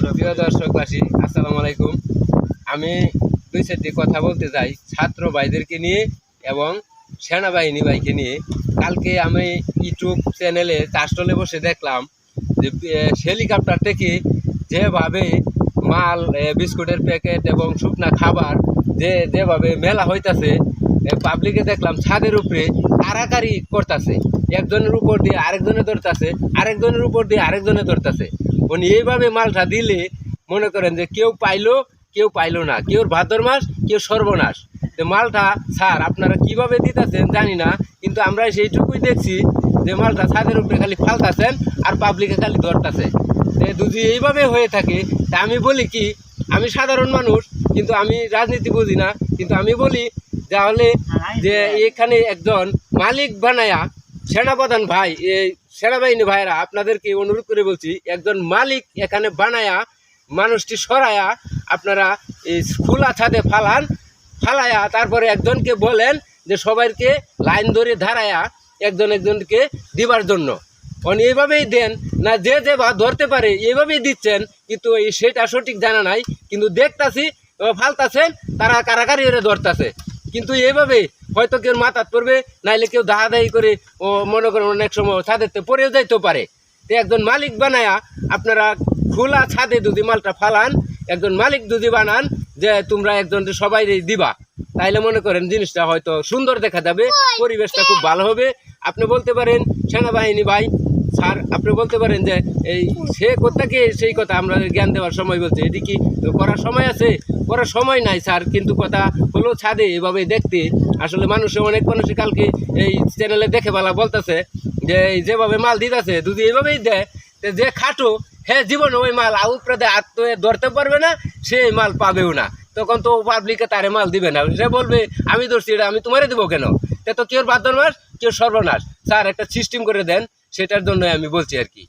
প্রিয় দর্শকবাসী, আসসালামু আলাইকুম। আমি দুই চারটি কথা বলতে চাই ছাত্র ভাইদেরকে নিয়ে এবং সেনাবাহিনী ভাইকে নিয়ে। কালকে আমি ইউটিউব চ্যানেলে চাষটলে বসে দেখলাম যে হেলিকপ্টার থেকে যেভাবে মাল, বিস্কুটের প্যাকেট এবং শুকনা খাবার যেভাবে মেলা হইতাছে, পাবলিকে দেখলাম ছাদের উপরে কারাকারি করতেছে, একজনের উপর দিয়ে আরেকজনে ধরতেছে, আরেকজনের উপর দিয়ে আরেকজনে ধরতেছে। উনি এইভাবে মালটা দিলে মনে করেন যে কেউ পাইলো কেউ পাইলো না, কেউ ভাদ্র মাস কেউ সর্বনাশ। তো মালটা স্যার আপনারা কিভাবে দিতেছেন জানি না, কিন্তু আমরা সেইটুকুই দেখছি যে মালটা ছাদের উপরে খালি ফালতাছেন আর পাবলিকে খালি ধরতেছে। যদি এইভাবে হয়ে থাকে তা আমি বলি কি, আমি সাধারণ মানুষ, কিন্তু আমি রাজনীতি বুঝি না, কিন্তু আমি বলি তাহলে যে এখানে একজন মালিক বানায়া, সেনাপ্রধান ভাই, এই সেনাবাহিনী ভাইরা আপনাদেরকে অনুরোধ করে বলছি, একজন মালিক এখানে বানায়া মানুষটি সরায়া আপনারা এই খোলা ছাদে ফালায়া তারপরে একজনকে বলেন যে সবাইকে লাইন ধরে দাঁড়ায়া একজন একজনকে দিবার জন্য। উনি এইভাবেই দেন না, যে ধরতে পারে এইভাবেই দিচ্ছেন, কিন্তু সেটা সঠিক জানা নাই। কিন্তু দেখতাছি ফালতাছেন, তারা কারাকারি ধরতেছে, কিন্তু এইভাবে হয়তো কেউ মাথাত পড়বে, নাইলে কেউ দাহাদাহি করে ও মনে করেন অনেক সময় ছাদেতে পড়েও যাইতে পারে। তো একজন মালিক বানায়া আপনারা খোলা ছাদে যদি মালটা ফালান, একজন মালিক যদি বানান যে তোমরা একজন সবাই দিবা, তাইলে মনে করেন জিনিসটা হয়তো সুন্দর দেখা যাবে, পরিবেশটা খুব ভালো হবে। আপনি বলতে পারেন সেনাবাহিনী ভাই স্যার, আপনি বলতে পারেন যে এই সে কোথাকে সেই কথা আমরা জ্ঞান দেওয়ার সময় বলছে, এটি কি করার সময় আছে? করার সময় নাই স্যার, কিন্তু কথা হলো ছাদে এভাবে দেখতে। আসলে অনেক মানুষে কালকে এই চ্যানেলে দেখে বলা বলতেছে যে যেভাবে মাল দিতেছে যদি এইভাবেই দেয়, যে খাটো হ্যাঁ জীবনে ওই মাল আউটপ্রাদে ধরতে পারবে না, সে মাল পাবেও না। তখন তো পাবলিকে তারে মাল দিবে না, সে বলবে আমি ধরছি, এটা আমি তোমারে দেবো কেন? তো কেউ ভাদ্র মাস কেউ সর্বনাশ। স্যার একটা সিস্টেম করে দেন, সেটার জন্য আমি বলছি আর কি।